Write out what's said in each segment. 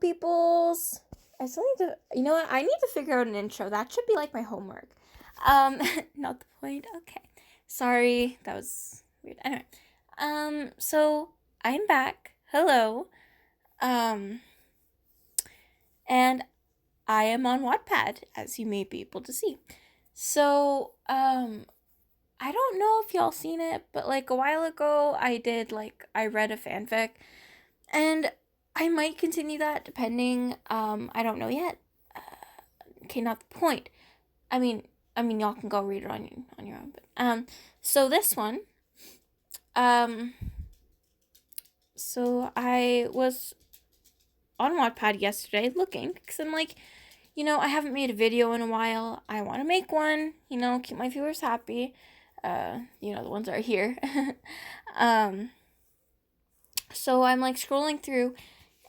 peoples. I still need to, you know what? I need to figure out an intro. That should be like my homework. Not the point. Okay. Sorry, that was weird. Anyway, so I'm back. Hello. And I am on Wattpad, as you may be able to see. So, I don't know if y'all seen it, but like a while ago, I read a fanfic, and I might continue that depending. I don't know yet. Okay, not the point. I mean, y'all can go read it on your own. But so this one, so I was on Wattpad yesterday looking because I'm like, I haven't made a video in a while. I want to make one. Keep my viewers happy. The ones that are here. So I'm like scrolling through,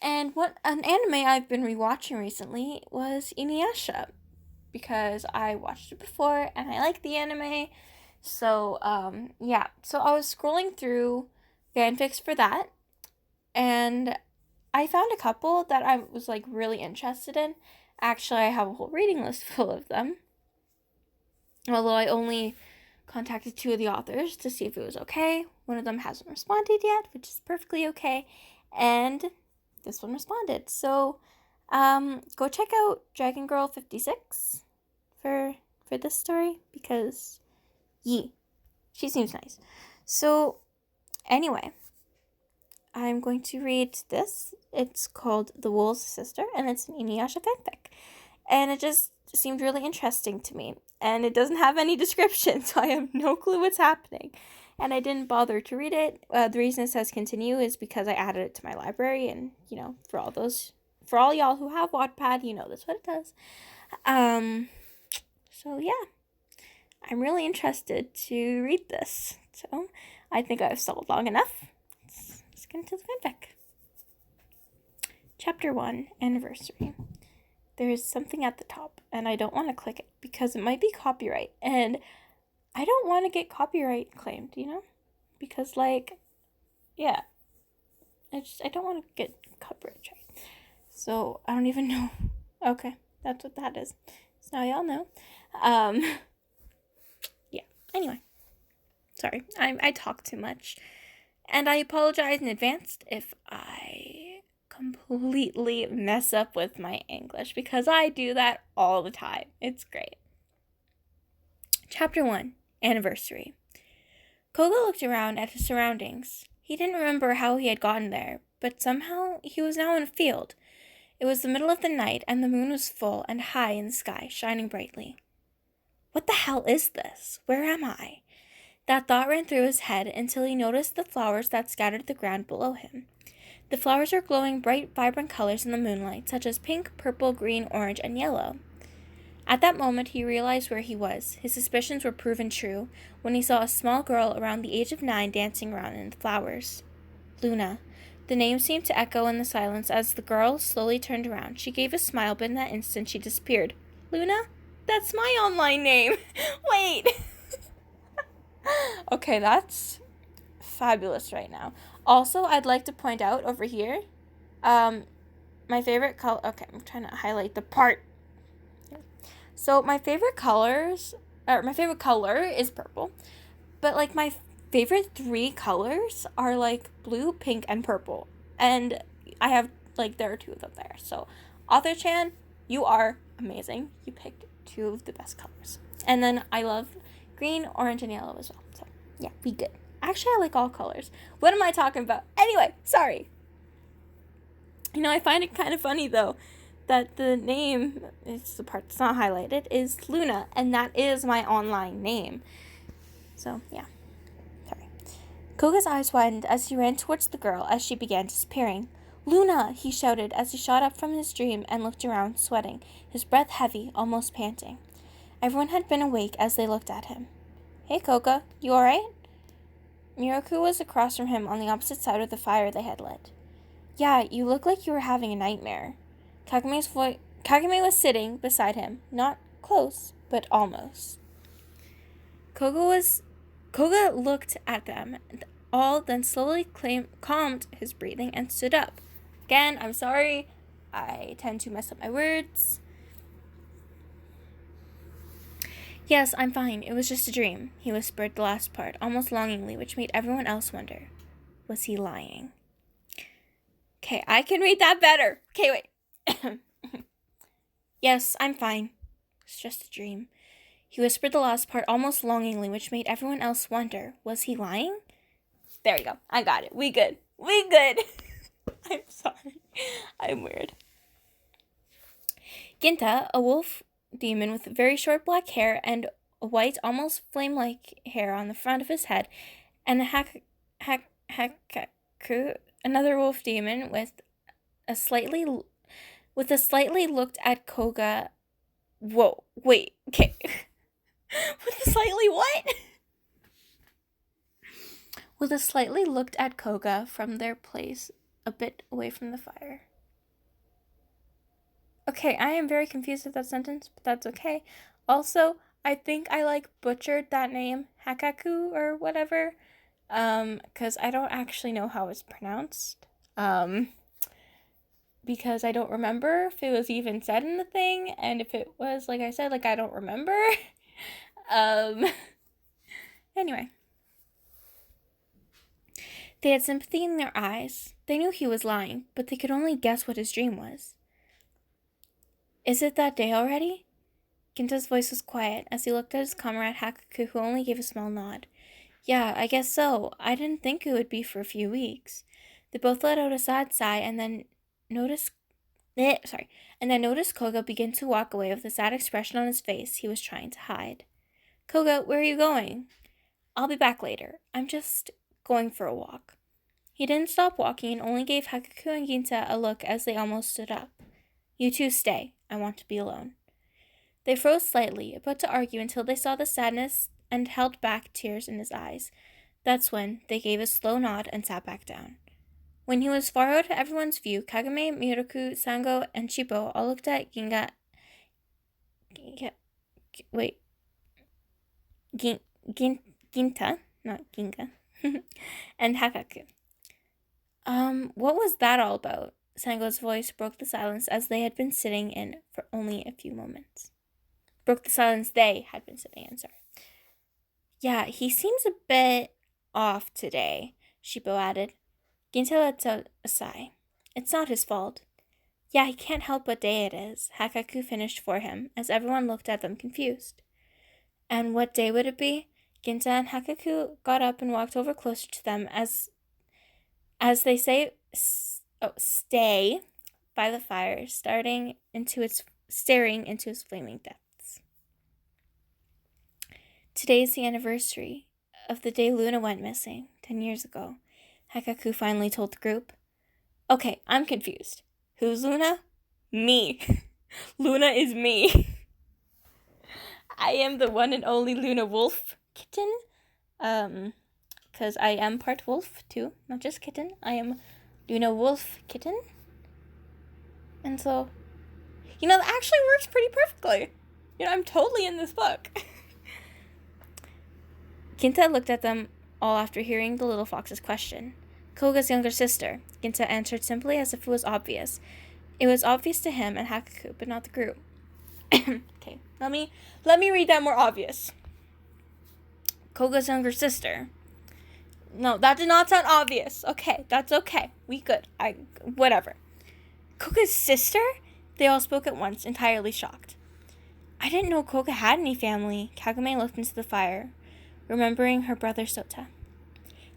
and what an anime I've been rewatching recently was InuYasha, because I watched it before and I like the anime. So yeah. So I was scrolling through fanfics for that, and I found a couple that I was like really interested in. Actually, I have a whole reading list full of them. Although I only contacted 2 of the authors to see if it was okay. One of them hasn't responded yet, which is perfectly okay. And this one responded. So, go check out Dragon Girl 56 for this story, because she seems nice. So, anyway, I'm going to read this. It's called The Wolf's Sister, and it's an InuYasha fanfic. And it just seemed really interesting to me. And it doesn't have any description, so I have no clue what's happening. And I didn't bother to read it. The reason it says continue is because I added it to my library, and, for all y'all who have Wattpad, that's what it does. So yeah, I'm really interested to read this. So I think I've stalled long enough. Let's get into the fanfic. Chapter 1, Anniversary. There is something at the top, and I don't want to click it because it might be copyright, and I don't want to get copyright claimed, because yeah, I don't want to get copyright strike. So I don't even know. Okay, that's what that is. So now y'all know. Yeah. Anyway, sorry, I talk too much, and I apologize in advance if I completely mess up with my English, because I do that all the time. It's great. Chapter 1, Anniversary. Koga looked around at his surroundings. He didn't remember how he had gotten there, but somehow he was now in a field. It was the middle of the night, and the moon was full and high in the sky, shining brightly. What the hell is this? Where am I? That thought ran through his head until he noticed the flowers that scattered the ground below him. The flowers were glowing bright, vibrant colors in the moonlight, such as pink, purple, green, orange, and yellow. At that moment, he realized where he was. His suspicions were proven true when he saw a small girl around the age of 9 dancing around in the flowers. Luna. The name seemed to echo in the silence as the girl slowly turned around. She gave a smile, but in that instant she disappeared. Luna? That's my online name! Wait! Okay, that's fabulous right now. Also, I'd like to point out over here, my favorite color. Okay, I'm trying to highlight the part. So my favorite color is purple, but like my favorite 3 colors are like blue, pink, and purple. And I have there are 2 of them there. So, Author Chan, you are amazing. You picked 2 of the best colors. And then I love green, orange, and yellow as well. So yeah, be good. Actually, I like all colors. What am I talking about? Anyway, sorry. I find it kind of funny, though, that the name, it's the part that's not highlighted, is Luna, and that is my online name. So, yeah. Sorry. Koga's eyes widened as he ran towards the girl as she began disappearing. Luna, he shouted as he shot up from his dream and looked around, sweating, his breath heavy, almost panting. Everyone had been awake as they looked at him. Hey, Koga, you alright? Miroku was across from him on the opposite side of the fire they had lit. Yeah, you look like you were having a nightmare. Kagame was sitting beside him, not close, but almost. Koga looked at them all, then slowly calmed his breathing and stood up. Again, I'm sorry, I tend to mess up my words. Yes, I'm fine. It was just a dream, he whispered the last part, almost longingly, which made everyone else wonder. Was he lying? Okay, I can read that better. Okay, wait. Yes, I'm fine. It's just a dream. He whispered the last part almost longingly, which made everyone else wonder. Was he lying? There we go. I got it. We good. We good. I'm sorry. I'm weird. Ginta, a wolf demon with very short black hair and a white, almost flame-like hair on the front of his head, and a Hakaku, another wolf demon with a slightly looked at Koga. Whoa, wait, okay. With a slightly what? With a slightly looked at Koga from their place a bit away from the fire. Okay, I am very confused with that sentence, but that's okay. Also, I think I butchered that name, Hakaku or whatever, because I don't actually know how it's pronounced. Because I don't remember if it was even said in the thing, and if it was, like I said, I don't remember. Anyway. They had sympathy in their eyes. They knew he was lying, but they could only guess what his dream was. Is it that day already? Ginta's voice was quiet as he looked at his comrade Hakaku, who only gave a small nod. Yeah, I guess so. I didn't think it would be for a few weeks. They both let out a sad sigh and then noticed Koga begin to walk away with a sad expression on his face he was trying to hide. Koga, where are you going? I'll be back later. I'm just going for a walk. He didn't stop walking and only gave Hakaku and Ginta a look as they almost stood up. You two stay. I want to be alone. They froze slightly, about to argue until they saw the sadness and held back tears in his eyes. That's when they gave a slow nod and sat back down. When he was far out of everyone's view, Kagame, Miroku, Sango, and Chipo all looked at Ginta, not Ginga, and Hakaku. What was that all about? Sango's voice broke the silence as they had been sitting in for only a few moments. Broke the silence they had been sitting in, sorry. Yeah, he seems a bit off today, Shippo added. Ginta let out a sigh. It's not his fault. Yeah, he can't help what day it is, Hakaku finished for him, as everyone looked at them confused. And what day would it be? Ginta and Hakaku got up and walked over closer to them as they stay by the fire, staring into its flaming depths. Today is the anniversary of the day Luna went missing, 10 years ago, Hakaku finally told the group. Okay, I'm confused. Who's Luna? Me. Luna is me. I am the one and only Luna Wolf Kitten. Because I am part wolf too, not just kitten. I am Luna Wolf Kitten. And so, that actually works pretty perfectly. I'm totally in this book. Ginta looked at them all after hearing the little fox's question. Koga's younger sister, Ginta answered simply as if it was obvious. It was obvious to him and Hakaku, but not the group. Okay, let me read that more obvious. Koga's younger sister. No, that did not sound obvious. Okay, that's okay. We good. Whatever. Koga's sister? They all spoke at once, entirely shocked. I didn't know Koga had any family. Kagame looked into the fire, remembering her brother Sota.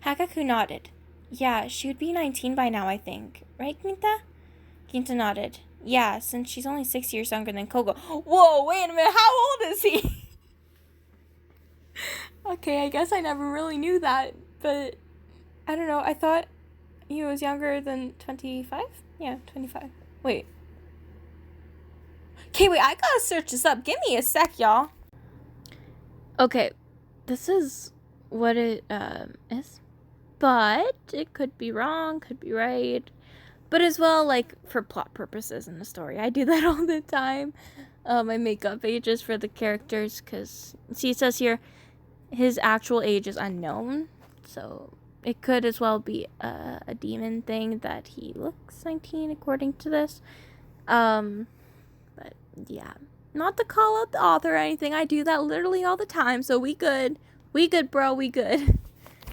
Hakaku nodded. Yeah, she would be 19 by now, I think. Right, Ginta? Ginta nodded. Yeah, since she's only 6 years younger than Koga. Whoa, wait a minute, how old is he? Okay, I guess I never really knew that, but I don't know, I thought he was younger than 25? Yeah, 25. Wait. Okay, wait, I gotta search this up. Give me a sec, y'all. Okay, this is what it is, but it could be wrong, could be right, but as well, for plot purposes in the story. I do that all the time. I make up ages for the characters, because, see, it says here, his actual age is unknown, so it could as well be a demon thing that he looks 19 according to this. But yeah, not to call out the author or anything. I do that literally all the time, so we good. We good, bro. We good.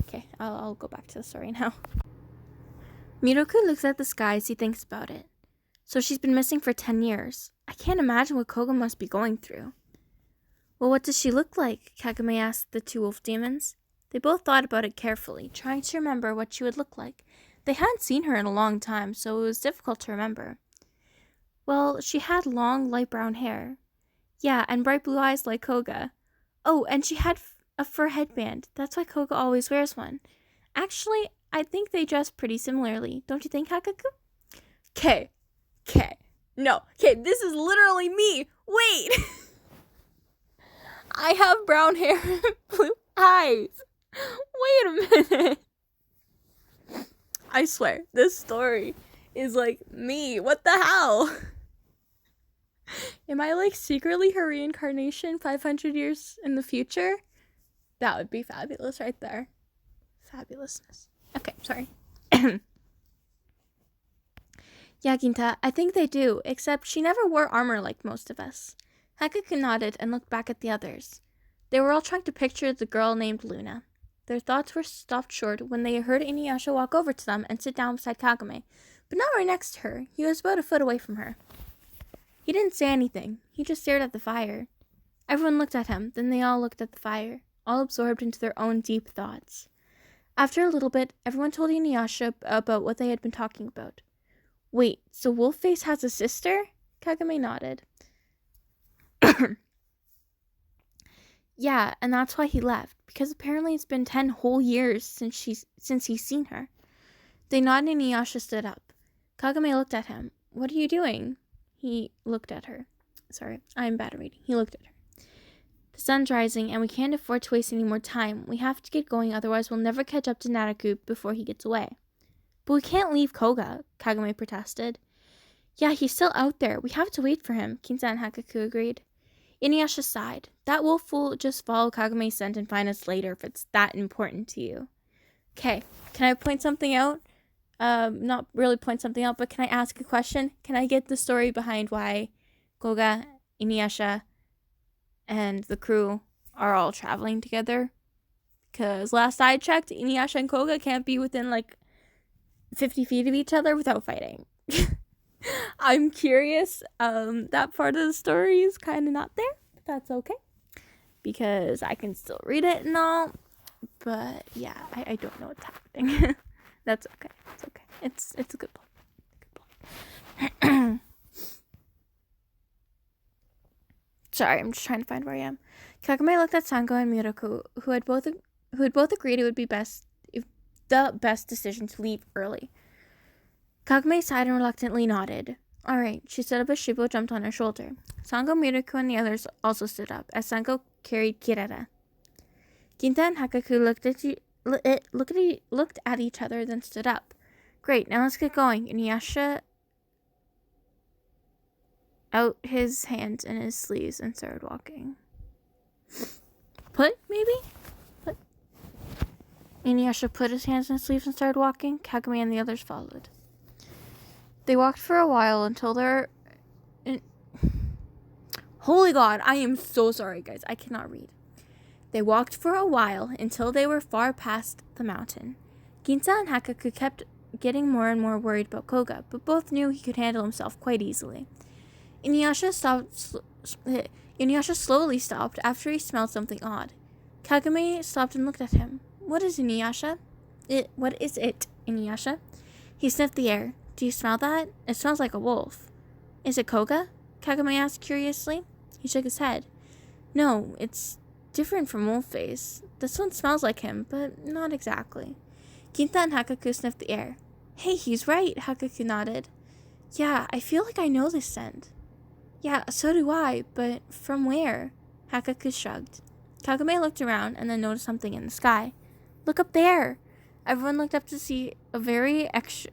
Okay, I'll go back to the story now. Miroku looks at the sky as he thinks about it. So she's been missing for 10 years. I can't imagine what Koga must be going through. Well, what does she look like? Kagame asked the two wolf demons. They both thought about it carefully, trying to remember what she would look like. They hadn't seen her in a long time, so it was difficult to remember. Well, she had long, light brown hair. Yeah, and bright blue eyes like Koga. Oh, and she had a fur headband. That's why Koga always wears one. Actually, I think they dress pretty similarly. Don't you think, Hakaku? Okay. No. Okay, this is literally me. Wait. I have brown hair and blue eyes. Wait a minute. I swear, this story is like me. What the hell? Am I like secretly her reincarnation 500 years in the future? That would be fabulous right there. Fabulousness. Okay, sorry. Yeah, Ginta, I think they do, except she never wore armor like most of us. Hakaku nodded and looked back at the others. They were all trying to picture the girl named Luna. Their thoughts were stopped short when they heard InuYasha walk over to them and sit down beside Kagame, but not right next to her. He was about a foot away from her. He didn't say anything. He just stared at the fire. Everyone looked at him, then they all looked at the fire, all absorbed into their own deep thoughts. After a little bit, everyone told InuYasha about what they had been talking about. Wait, so Wolfface has a sister? Kagame nodded. Yeah, and that's why he left, because apparently it's been 10 whole years since he's seen her. They nodded and InuYasha stood up. Kagame looked at him. What are you doing? He looked at her. Sorry, I'm bad at reading. He looked at her. The sun's rising, and we can't afford to waste any more time. We have to get going, otherwise we'll never catch up to Naraku before he gets away. But we can't leave Koga, Kagame protested. Yeah, he's still out there. We have to wait for him, Kinta and Hakaku agreed. InuYasha sighed. That wolf will just follow Kagame's scent and find us later if it's that important to you. Okay, can I point something out? Not really point something out, but can I ask a question? Can I get the story behind why Koga, InuYasha, and the crew are all traveling together? Because last I checked, InuYasha and Koga can't be within like 50 feet of each other without fighting. I'm curious. That part of the story is kind of not there, but that's okay. Because I can still read it and all. But yeah, I don't know what's happening. That's okay. It's okay. It's a good plot. Sorry, I'm just trying to find where I am. Kagame looked at Sango and Miroku, who had both agreed it would be the best decision to leave early. Kagame sighed and reluctantly nodded. All right, she stood up as Shibo jumped on her shoulder. Sango, Miroku, and the others also stood up as Sango carried Kirara. Ginta and Hakaku looked at each other, then stood up. Great, now let's get going. InuYasha out his hands in his sleeves and started walking. InuYasha put his hands in his sleeves and started walking. Kagame and the others followed. They walked for a while until they're... Holy God, I am so sorry, guys. I cannot read. They walked for a while until they were far past the mountain. Ginta and Hakaku kept getting more and more worried about Koga, but both knew he could handle himself quite easily. InuYasha slowly stopped after he smelled something odd. Kagame stopped and looked at him. What is InuYasha? What is it, InuYasha? He sniffed the air. Do you smell that? It smells like a wolf. Is it Koga? Kagame asked curiously. He shook his head. No, it's different from Wolfface. This one smells like him, but not exactly. Ginta and Hakaku sniffed the air. Hey, he's right, Hakaku nodded. Yeah, I feel like I know this scent. Yeah, so do I, but from where? Hakaku shrugged. Kagame looked around and then noticed something in the sky. Look up there! Everyone looked up to see a very extra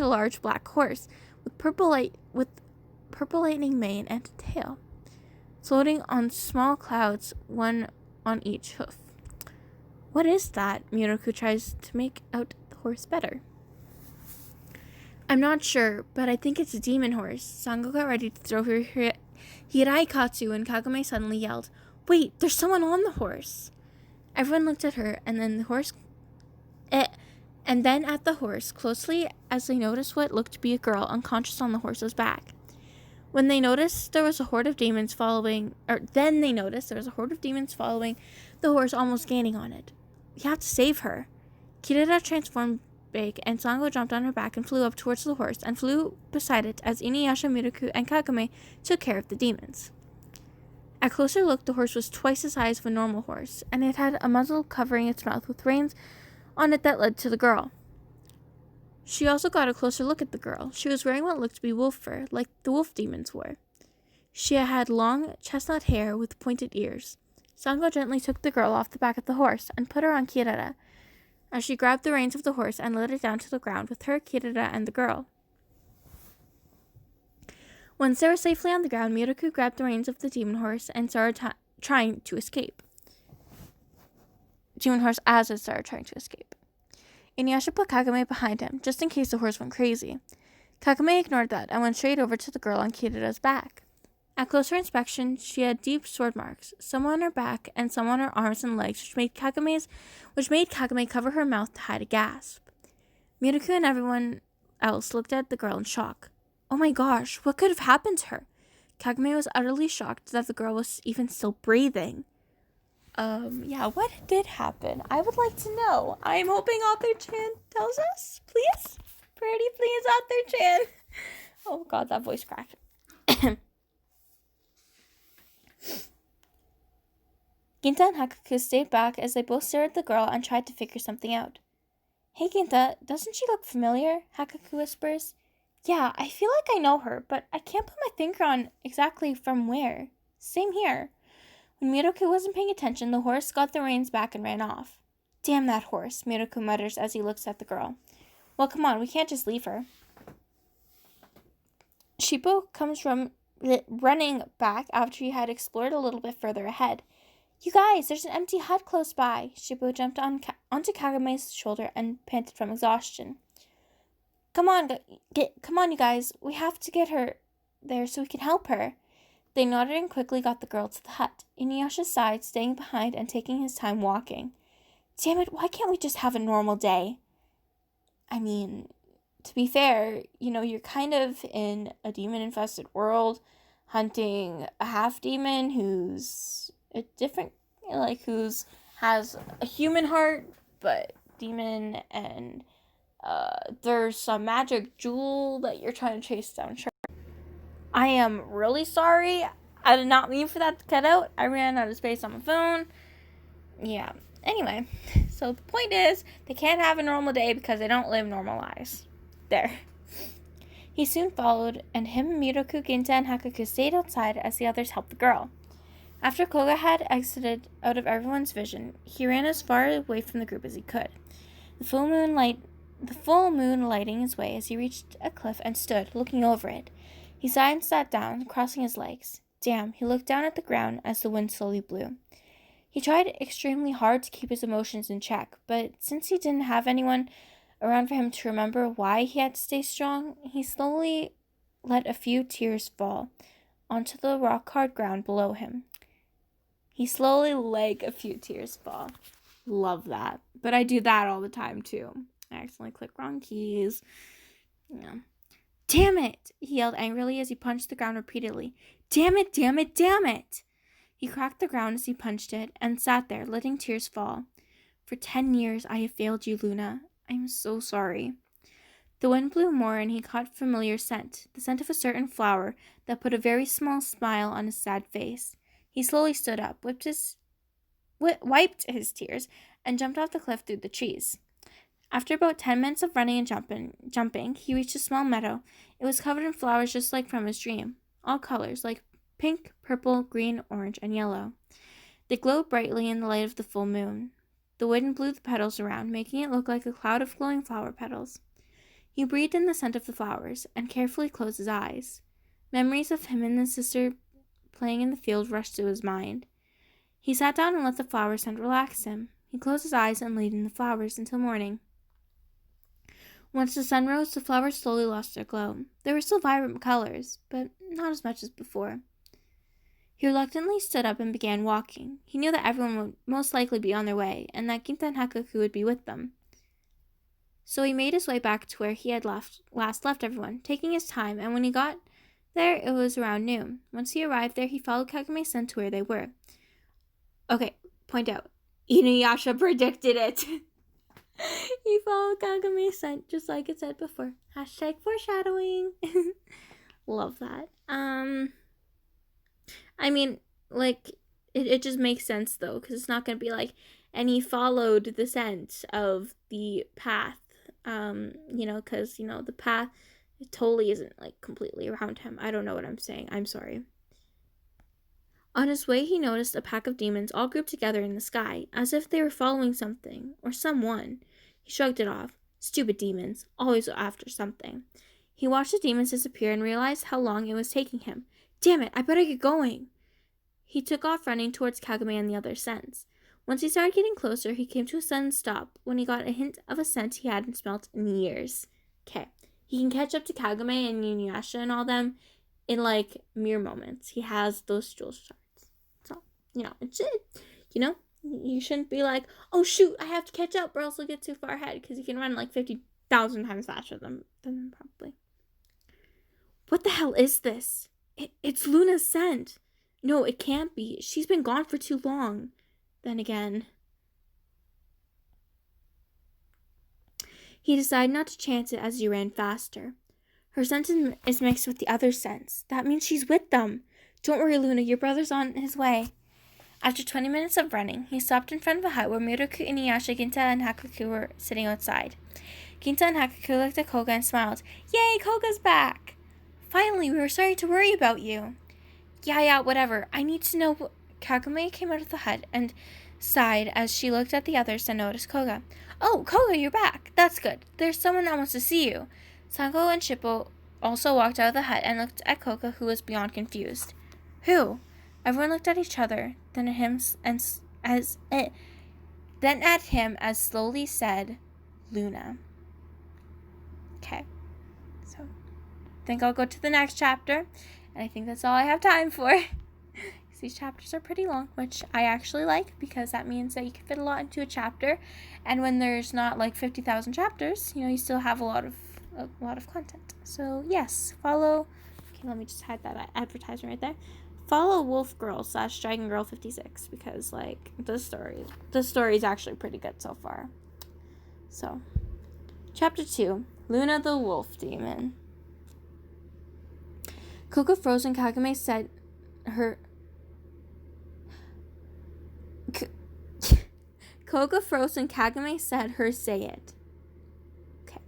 large black horse with purple lightning mane and a tail, floating on small clouds, one on each hoof. What is that? Miroku tries to make out the horse better. I'm not sure, but I think it's a demon horse. Sango got ready to throw her Hirai Katsu, and Kagome suddenly yelled, "Wait, there's someone on the horse!" Everyone looked at her, and then at the horse, closely as they noticed what looked to be a girl unconscious on the horse's back. Then they noticed there was a horde of demons following the horse, almost gaining on it. We have to save her. Kirita transformed big, and Sango jumped on her back and flew up towards the horse and flew beside it as InuYasha, Miraku, and Kagome took care of the demons. At closer look, the horse was twice the size of a normal horse, and it had a muzzle covering its mouth with reins on it that led to the girl. She also got a closer look at the girl. She was wearing what looked to be wolf fur, like the wolf demons wore. She had long, chestnut hair with pointed ears. Sango gently took the girl off the back of the horse and put her on Kirita, as she grabbed the reins of the horse and led it down to the ground with her, Kirita, and the girl. Once they were safely on the ground, Miraku grabbed the reins of the demon horse and started trying to escape. InuYasha put Kagome behind him, just in case the horse went crazy. Kagome ignored that and went straight over to the girl on Kirita's back. At closer inspection, she had deep sword marks, some on her back and some on her arms and legs, which made Kagome cover her mouth to hide a gasp. Miraku and everyone else looked at the girl in shock. Oh my gosh, what could have happened to her? Kagome was utterly shocked that the girl was even still breathing. What did happen? I would like to know. I'm hoping Author Chan tells us, please. Pretty please, Author Chan. Oh god, that voice cracked. Ginta and Hakaku stayed back as they both stared at the girl and tried to figure something out. Hey Ginta, doesn't she look familiar? Hakaku whispers. Yeah, I feel like I know her, but I can't put my finger on exactly from where. Same here. When Miraku wasn't paying attention, the horse got the reins back and ran off. Damn that horse, Miraku mutters as he looks at the girl. Well, come on, we can't just leave her. Shippo comes running back after he had explored a little bit further ahead. You guys, there's an empty hut close by. Shippo jumped onto Kagome's shoulder and panted from exhaustion. Come on, you guys. We have to get her there so we can help her. They nodded and quickly got the girl to the hut. InuYasha sighed, staying behind and taking his time walking. Damn it, why can't we just have a normal day? I mean, to be fair, you're kind of in a demon-infested world, hunting a half-demon who's a different, has a human heart, but demon, and there's some magic jewel that you're trying to chase down. Sure. I am really sorry. I did not mean for that to cut out. I ran out of space on my phone. Yeah. Anyway, so the point is, they can't have a normal day because they don't live normal lives. There. He soon followed, and him, Miraku, Ginta, and Hakaku stayed outside as the others helped the girl. After Koga had exited out of everyone's vision, he ran as far away from the group as he could. The full moon lighting his way as he reached a cliff and stood, looking over it. He sighed and sat down, crossing his legs. Damn, he looked down at the ground as the wind slowly blew. He tried extremely hard to keep his emotions in check, but since he didn't have anyone around for him to remember why he had to stay strong, he slowly let a few tears fall onto the rock-hard ground below him. Love that. But I do that all the time, too. I accidentally click wrong keys. Yeah. Damn it! He yelled angrily as he punched the ground repeatedly. Damn it, damn it, damn it! He cracked the ground as he punched it and sat there, letting tears fall. For 10 years I have failed you, Luna. I am so sorry. The wind blew more and he caught familiar scent, the scent of a certain flower that put a very small smile on his sad face. He slowly stood up, wiped his tears, and jumped off the cliff through the trees. After about 10 minutes of running and jumping, he reached a small meadow. It was covered in flowers just like from his dream, all colors, like pink, purple, green, orange, and yellow. They glowed brightly in the light of the full moon. The wind blew the petals around, making it look like a cloud of glowing flower petals. He breathed in the scent of the flowers, and carefully closed his eyes. Memories of him and his sister playing in the field rushed to his mind. He sat down and let the flower scent relax him. He closed his eyes and laid in the flowers until morning. Once the sun rose, the flowers slowly lost their glow. They were still vibrant colors, but not as much as before. He reluctantly stood up and began walking. He knew that everyone would most likely be on their way, and that Ginta and Hakaku would be with them. So he made his way back to where he had last left everyone, taking his time, and when he got there, it was around noon. Once he arrived there, he followed Kagame-san to where they were. Okay, point out. InuYasha predicted it. He followed Kagame-san, just like it said before. Hashtag foreshadowing. Love that. I mean, like, it just makes sense, though, because it's not going to be like, and he followed the scent of the path, because, the path, it totally isn't, like, completely around him. I don't know what I'm saying. I'm sorry. On his way, he noticed a pack of demons all grouped together in the sky, as if they were following something, or someone. He shrugged it off. Stupid demons, always after something. He watched the demons disappear and realized how long it was taking him. Damn it, I better get going. He took off running towards Kagame and the other scents. Once he started getting closer, he came to a sudden stop when he got a hint of a scent he hadn't smelt in years. Okay, he can catch up to Kagame and InuYasha and all them in, like, mere moments. He has those jewel shards. So, it's it. You shouldn't be like, oh shoot, I have to catch up or else he'll get too far ahead, because he can run like 50,000 times faster than them probably. What the hell is this? It's Luna's scent. No, it can't be. She's been gone for too long. Then again, he decided not to chance it as he ran faster. Her scent is mixed with the other scents. That means she's with them. Don't worry, Luna, your brother's on his way. After 20 minutes of running, he stopped in front of a hut where Miroku, InuYasha, Ginta, and Hakaku were sitting outside. Ginta and Hakaku looked at Koga and smiled. Yay, Koga's back! Finally, we were starting to worry about you. Yeah, whatever. I need to know. Kagame came out of the hut and sighed as she looked at the others and noticed Koga. Oh, Koga, you're back. That's good. There's someone that wants to see you. Sango and Shippo also walked out of the hut and looked at Koga, who was beyond confused. Who? Everyone looked at each other, then at him as slowly said, Luna. Okay, so I think I'll go to the next chapter, and I think that's all I have time for. These chapters are pretty long, which I actually like, because that means that you can fit a lot into a chapter, and when there's not like 50,000 chapters, you still have a lot of content. So yes, follow. Okay, let me just hide that advertisement right there. Follow Wolf Girl / Dragon Girl 56, because like the story is actually pretty good so far. So, chapter 2, Luna the Wolf Demon. Koga froze and Kagame said her. Koga froze and Kagame said her say it. Okay.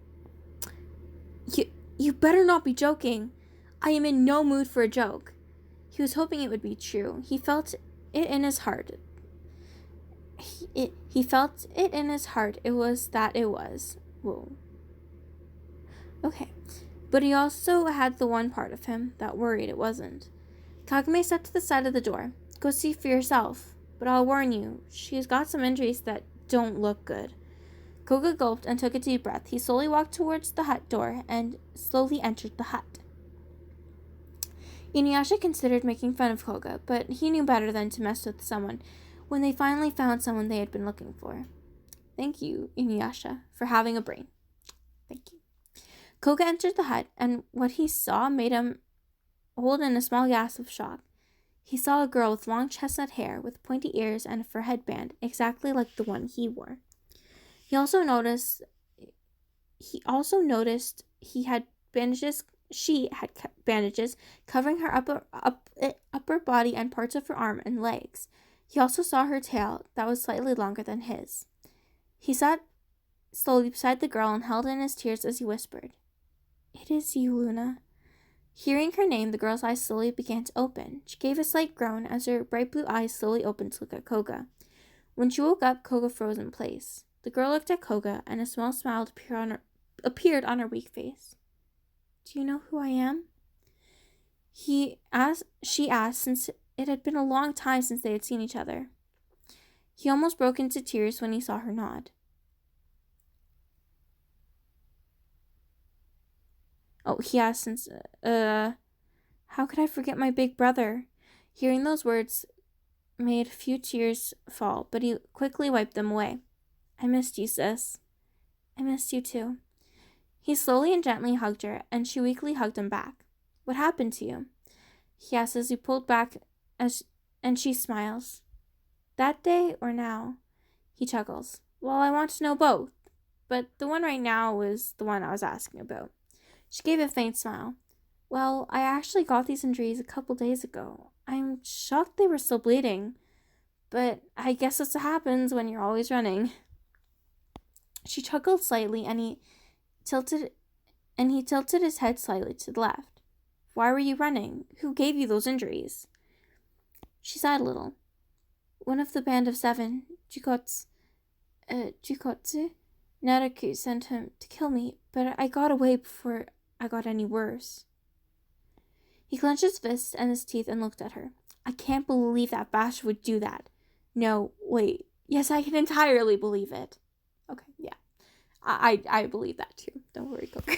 You better not be joking. I am in no mood for a joke. He was hoping it would be true. He felt it in his heart. He felt it in his heart. It was that it was. Whoa. Okay. But he also had the one part of him that worried it wasn't. Kagame stepped to the side of the door. Go see for yourself. But I'll warn you, she's got some injuries that don't look good. Koga gulped and took a deep breath. He slowly walked towards the hut door and slowly entered the hut. InuYasha considered making fun of Koga, but he knew better than to mess with someone when they finally found someone they had been looking for. Thank you, InuYasha, for having a brain. Thank you. Koga entered the hut, and what he saw made him hold in a small gasp of shock. He saw a girl with long chestnut hair, with pointy ears and a fur headband, exactly like the one he wore. He also noticed she had bandages covering her upper body and parts of her arm and legs. He also saw her tail that was slightly longer than his. He sat slowly beside the girl and held in his tears as he whispered, "It is you, Luna." Hearing her name, the girl's eyes slowly began to open. She gave a slight groan as her bright blue eyes slowly opened to look at Koga. When she woke up, Koga froze in place. The girl looked at Koga, and a small smile appeared on her weak face. "Do you know who I am?" She asked, since it had been a long time since they had seen each other. He almost broke into tears when he saw her nod. Oh, he asked, since, how could I forget my big brother? Hearing those words made a few tears fall, but he quickly wiped them away. I missed you, sis. I missed you too. He slowly and gently hugged her, and she weakly hugged him back. What happened to you? He asked as he pulled back, and she smiles. That day or now? He chuckles. Well, I want to know both, but the one right now is the one I was asking about. She gave a faint smile. Well, I actually got these injuries a couple days ago. I'm shocked they were still bleeding, but I guess that's what happens when you're always running. She chuckled slightly, and he tilted his head slightly to the left. Why were you running? Who gave you those injuries? She sighed a little. One of the band of 7, Jukotsu, Naraku sent him to kill me, but I got away before I got any worse. He clenched his fist and his teeth and looked at her. I can't believe that Bash would do that. No, wait. Yes, I can entirely believe it. Okay, yeah. I believe that too. Don't worry, Coco.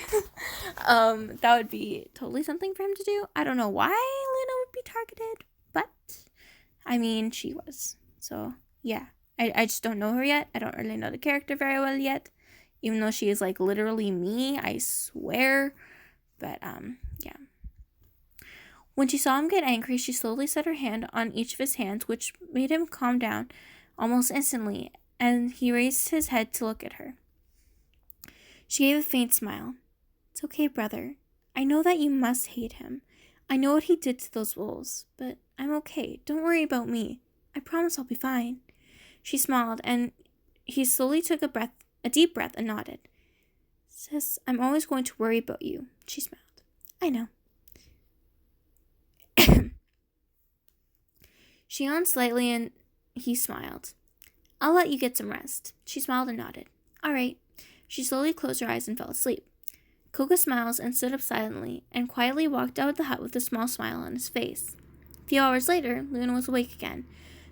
That would be totally something for him to do. I don't know why Luna would be targeted, but I mean, she was. So, yeah. I just don't know her yet. I don't really know the character very well yet. Even though she is, like, literally me, I swear. But, yeah. When she saw him get angry, she slowly set her hand on each of his hands, which made him calm down almost instantly, and he raised his head to look at her. She gave a faint smile. It's okay, brother. I know that you must hate him. I know what he did to those wolves, but I'm okay. Don't worry about me. I promise I'll be fine. She smiled, and he slowly took a deep breath, and nodded. Sis, I'm always going to worry about you. She smiled. I know. She yawned slightly, and he smiled. I'll let you get some rest. She smiled and nodded. All right. She slowly closed her eyes and fell asleep. Koga smiles and stood up silently and quietly walked out of the hut with a small smile on his face. A few hours later, Luna was awake again.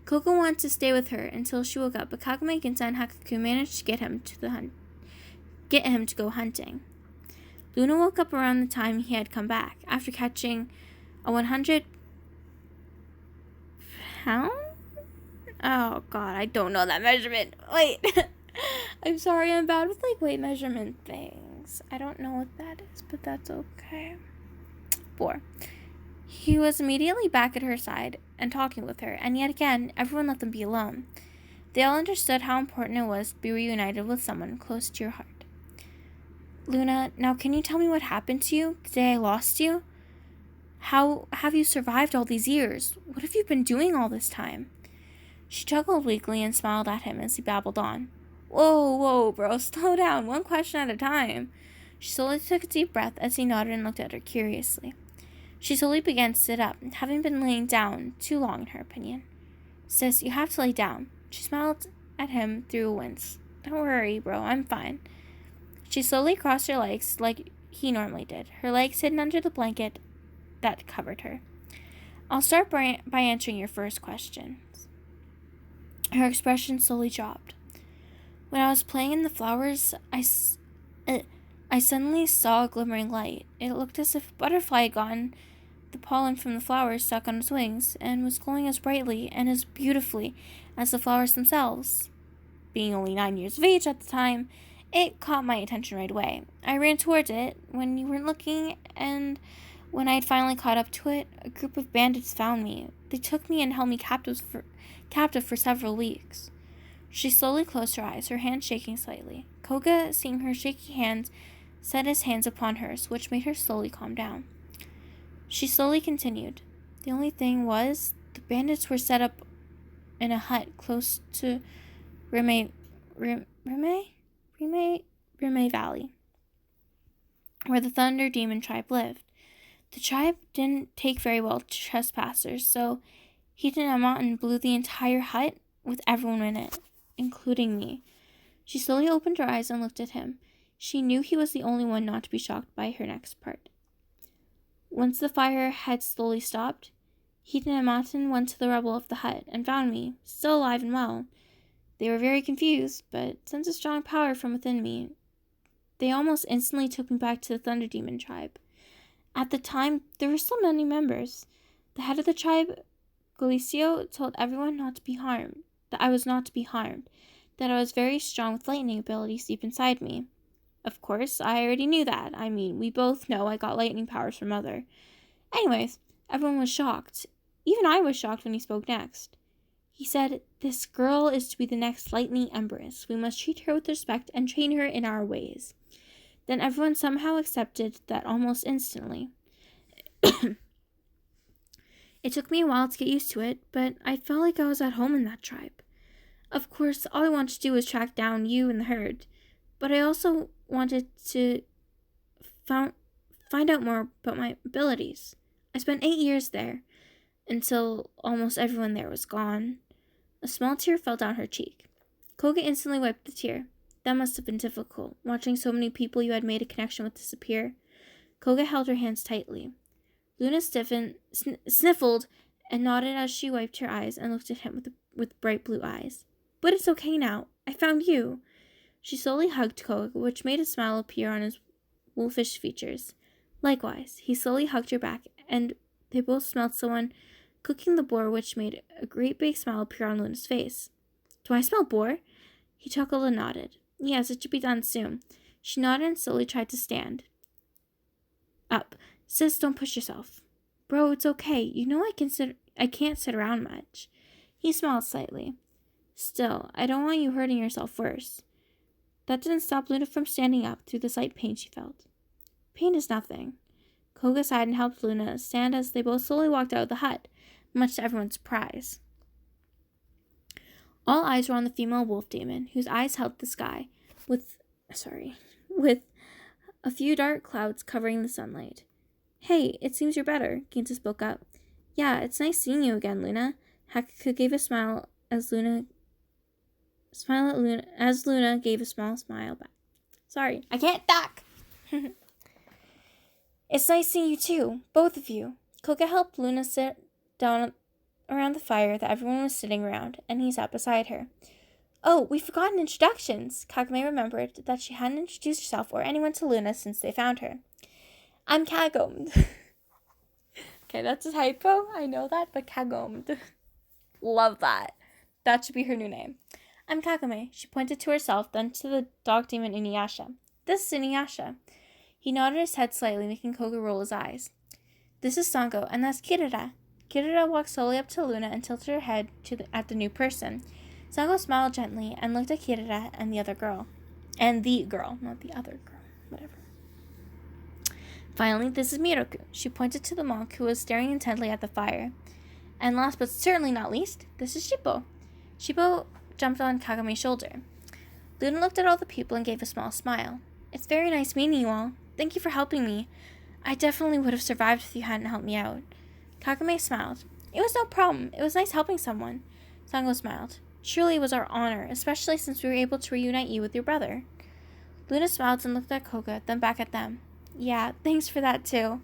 Koga wanted to stay with her until she woke up, but Kagome, Ginta, and Hakaku managed to get him to go hunting. Luna woke up around the time he had come back, after catching a 100 pound? Oh god, I don't know that measurement. Wait. I'm sorry, I'm bad with, like, weight measurement things. I don't know what that is, but that's okay. 4. He was immediately back at her side and talking with her, and yet again, everyone let them be alone. They all understood how important it was to be reunited with someone close to your heart. Luna, now can you tell me what happened to you the day I lost you? How have you survived all these years? What have you been doing all this time? She chuckled weakly and smiled at him as he babbled on. Whoa, bro, slow down, one question at a time. She slowly took a deep breath as he nodded and looked at her curiously. She slowly began to sit up, having been laying down too long in her opinion. Sis, you have to lay down. She smiled at him through a wince. Don't worry, bro, I'm fine. She slowly crossed her legs like he normally did, her legs hidden under the blanket that covered her. I'll start by answering your first question. Her expression slowly dropped. When I was playing in the flowers, I suddenly saw a glimmering light. It looked as if a butterfly had gotten the pollen from the flowers stuck on its wings and was glowing as brightly and as beautifully as the flowers themselves. Being only 9 years of age at the time, it caught my attention right away. I ran towards it when you weren't looking, and when I had finally caught up to it, a group of bandits found me. They took me and held me captive for several weeks. She slowly closed her eyes, her hands shaking slightly. Koga, seeing her shaky hands, set his hands upon hers, which made her slowly calm down. She slowly continued. The only thing was, the bandits were set up in a hut close to Rime Valley, where the Thunder Demon tribe lived. The tribe didn't take very well to trespassers, so Hidenamon blew the entire hut with everyone in it, including me. She slowly opened her eyes and looked at him. She knew he was the only one not to be shocked by her next part. Once the fire had slowly stopped, Hidenamon went to the rubble of the hut and found me, still alive and well. They were very confused, but sensed a strong power from within me they almost instantly took me back to the Thunder Demon tribe. At the time, there were so many members. The head of the tribe, Galicio, told everyone not to be harmed, that I was not to be harmed, that I was very strong with lightning abilities deep inside me. Of course, I already knew that. I mean, we both know I got lightning powers from Mother. Anyways, everyone was shocked. Even I was shocked when he spoke next. He said, "This girl is to be the next Lightning Empress. We must treat her with respect and train her in our ways." Then everyone somehow accepted that almost instantly. It took me a while to get used to it, but I felt like I was at home in that tribe. Of course, all I wanted to do was track down you and the herd, but I also wanted to find out more about my abilities. I spent 8 years there, until almost everyone there was gone. A small tear fell down her cheek. Koga instantly wiped the tear. That must have been difficult, watching so many people you had made a connection with disappear. Koga held her hands tightly. Luna sniffled and nodded as she wiped her eyes and looked at him with bright blue eyes. "But it's okay now. I found you." She slowly hugged Koga, which made a smile appear on his wolfish features. Likewise, he slowly hugged her back, and they both smelled someone cooking the boar, which made a great big smile appear on Luna's face. "Do I smell boar?" He chuckled and nodded. "Yes, it should be done soon." She nodded and slowly tried to stand up. "Sis, don't push yourself." "Bro, it's okay. You know I can't sit around much." He smiled slightly. "Still, I don't want you hurting yourself first." That didn't stop Luna from standing up through the slight pain she felt. "Pain is nothing." Koga sighed and helped Luna stand as they both slowly walked out of the hut, much to everyone's surprise. All eyes were on the female wolf demon, whose eyes held the sky, with a few dark clouds covering the sunlight. "Hey, it seems you're better," Ginta spoke up. "Yeah, it's nice seeing you again, Luna." Hakuka gave a smile as Luna gave a small smile back. "Sorry, I can't talk." "It's nice seeing you too, both of you." Koga helped Luna sit down around the fire that everyone was sitting around, and he sat beside her. "Oh, we've forgotten introductions." Kagome remembered that she hadn't introduced herself or anyone to Luna since they found her. "I'm Kagome." Okay, that's a typo. I know that, but Kagome. Love that. That should be her new name. "I'm Kagome." She pointed to herself, then to the dog demon InuYasha. "This is InuYasha." He nodded his head slightly, making Koga roll his eyes. "This is Sango, and that's Kirira." Kirira walked slowly up to Luna and tilted her head at the new person. Sango smiled gently and looked at Kirira and the other girl. And the girl, not the other girl. Whatever. "Finally, this is Miroku." She pointed to the monk, who was staring intently at the fire. "And last but certainly not least, this is Shippo." Shippo jumped on Kagome's shoulder. Luna looked at all the people and gave a small smile. "It's very nice meeting you all. Thank you for helping me. I definitely would have survived if you hadn't helped me out." Kagome smiled. "It was no problem. It was nice helping someone." Sango smiled. "Truly it was our honor, especially since we were able to reunite you with your brother." Luna smiled and looked at Koga, then back at them. "Yeah, thanks for that too."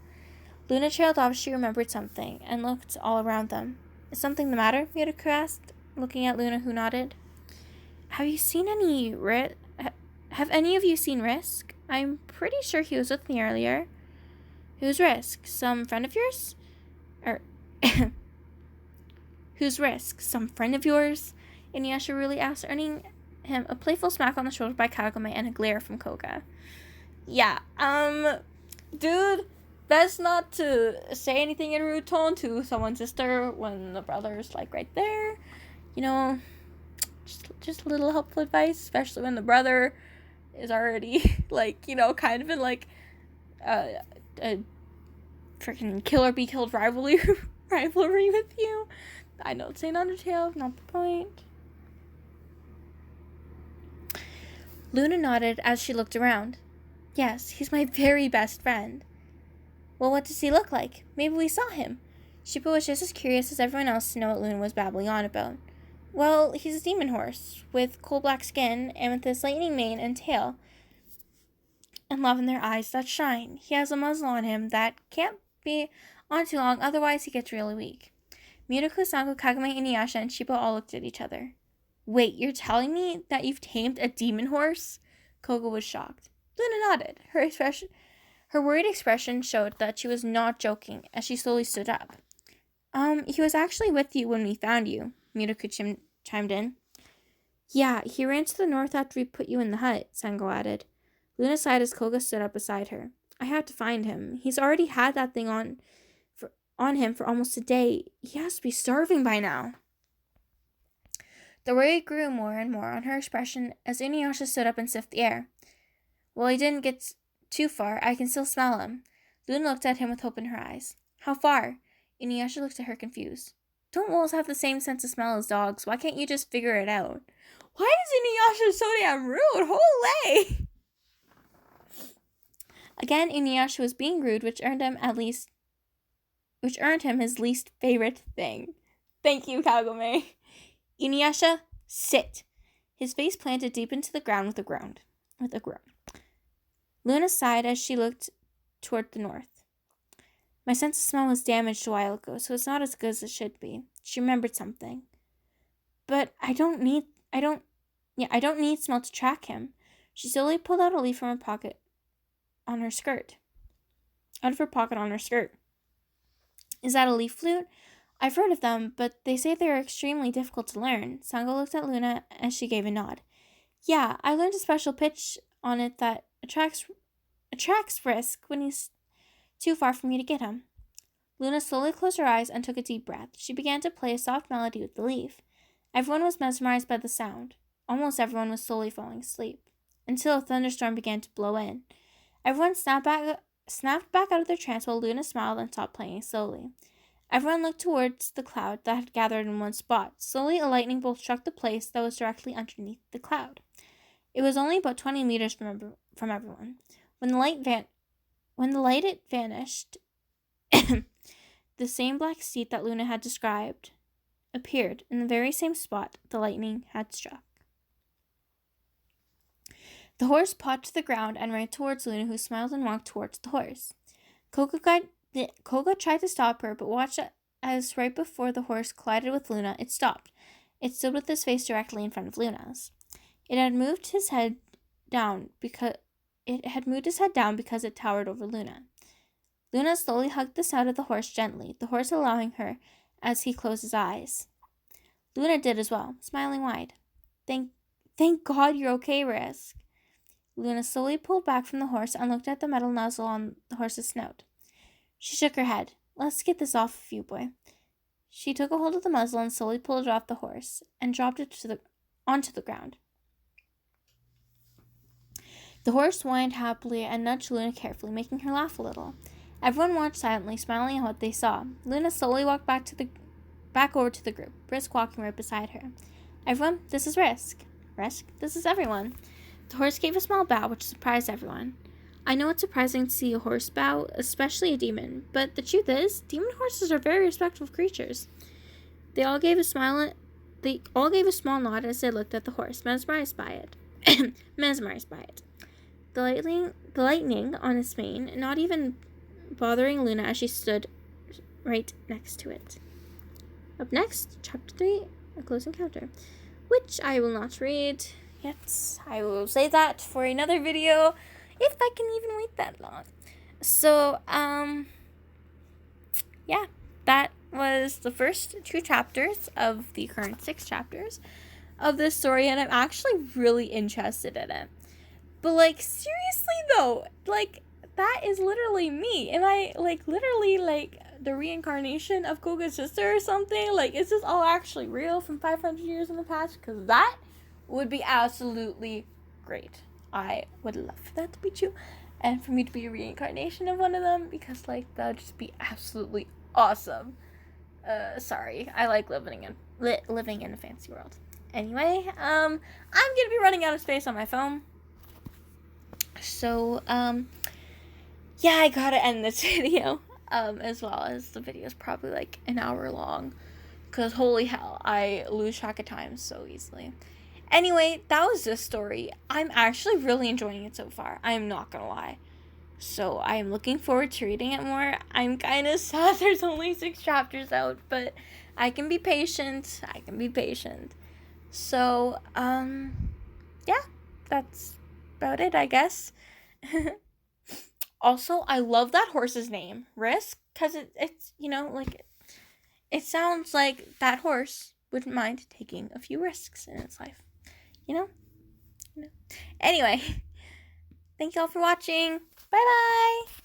Luna trailed off as she remembered something, and looked all around them. "Is something the matter?" Miroku asked, looking at Luna, who nodded. Have any of you seen Risk? I'm pretty sure he was with me earlier." "Who's Risk? Some friend of yours?" "Who's Risk? Some friend of yours?" InuYasha really asked, earning him a playful smack on the shoulder by Kagome and a glare from Koga. "Yeah, dude, best not to say anything in a rude tone to someone's sister when the brother's, like, right there. You know, just a little helpful advice, especially when the brother is already, like, you know, kind of in, like, a freaking kill or be killed rivalry with you. I know it's saying Undertale, not the point." Luna nodded as she looked around. "Yes, he's my very best friend." "Well, what does he look like? Maybe we saw him." Shippo was just as curious as everyone else to know what Luna was babbling on about. "Well, he's a demon horse, with coal black skin, amethyst lightning mane and tail, and lavender eyes that shine. He has a muzzle on him that can't be on too long, otherwise he gets really weak." Miroku, Sango, Kagome, InuYasha, and Shippo all looked at each other. "Wait, you're telling me that you've tamed a demon horse?" Koga was shocked. Luna nodded. Her worried expression showed that she was not joking as she slowly stood up. He was actually with you when we found you, Miraku chimed in. Yeah, he ran to the north after we put you in the hut, Sango added. Luna sighed as Koga stood up beside her. I have to find him. He's already had that thing on him for almost a day. He has to be starving by now. The worry grew more and more on her expression as InuYasha stood up and sniffed the air. Well, he didn't get too far. I can still smell him. Luna looked at him with hope in her eyes. How far? InuYasha looked at her confused. Don't wolves have the same sense of smell as dogs? Why can't you just figure it out? Why is InuYasha so damn rude? Holy! Again, InuYasha was being rude, which earned him his least favorite thing. Thank you, Kagome. InuYasha, sit. His face planted deep into the ground with a groan. Luna sighed as she looked toward the north. My sense of smell was damaged a while ago, so it's not as good as it should be. She remembered something. But I don't need smell to track him. She slowly pulled out a leaf from her pocket on her skirt. Out of her pocket on her skirt. Is that a leaf flute? I've heard of them, but they say they're extremely difficult to learn. Sango looked at Luna as she gave a nod. Yeah, I learned a special pitch on it that attracts risk when he's too far for me to get him. Luna slowly closed her eyes and took a deep breath. She began to play a soft melody with the leaf. Everyone was mesmerized by the sound. Almost everyone was slowly falling asleep, until a thunderstorm began to blow in. Everyone snapped back out of their trance while Luna smiled and stopped playing slowly. Everyone looked towards the cloud that had gathered in one spot. Slowly, a lightning bolt struck the place that was directly underneath the cloud. It was only about 20 meters from everyone. When the light vanished, the same black steed that Luna had described appeared in the very same spot the lightning had struck. The horse pawed to the ground and ran towards Luna, who smiled and walked towards the horse. Koga tried to stop her, but watched as right before the horse collided with Luna, it stopped. It stood with his face directly in front of Luna's. It had moved his head down because it towered over Luna. Luna slowly hugged the side of the horse gently, the horse allowing her as he closed his eyes. Luna did as well, smiling wide. Thank God you're okay, Risk. Luna slowly pulled back from the horse and looked at the metal nozzle on the horse's snout. She shook her head. Let's get this off of you, boy. She took a hold of the muzzle and slowly pulled it off the horse and dropped it onto the ground. The horse whined happily and nudged Luna carefully, making her laugh a little. Everyone watched silently, smiling at what they saw. Luna slowly walked back over to the group, Risk walking right beside her. Everyone, this is Risk. Risk, this is everyone. The horse gave a small bow, which surprised everyone. I know it's surprising to see a horse bow, especially a demon, but the truth is, demon horses are very respectful creatures. They all gave a small nod as they looked at the horse, mesmerized by it. The lightning on its mane, not even bothering Luna as she stood right next to it. Up next, Chapter 3, A Close Encounter, which I will not read yet. I will save that for another video, if I can even wait that long. So, yeah, that was the first 2 chapters of the current 6 chapters of this story, and I'm actually really interested in it. But, seriously, though, that is literally me. Am I, literally, the reincarnation of Koga's sister or something? Is this all actually real from 500 years in the past? Because that would be absolutely great. I would love for that to be true, and for me to be a reincarnation of one of them, because, that would just be absolutely awesome. Sorry, I like living in a fancy world. Anyway, I'm gonna be running out of space on my phone. So, yeah, I gotta end this video, as well as the video is probably, an hour long, because holy hell, I lose track of time so easily. Anyway, that was this story. I'm actually really enjoying it so far. I'm not gonna lie. So, I'm looking forward to reading it more. I'm kind of sad there's only 6 chapters out, but I can be patient. So, yeah, that's about it, I guess. Also, I love that horse's name, Risk, because it's, like, it sounds like that horse wouldn't mind taking a few risks in its life, you know? Anyway, thank you all for watching. Bye-bye!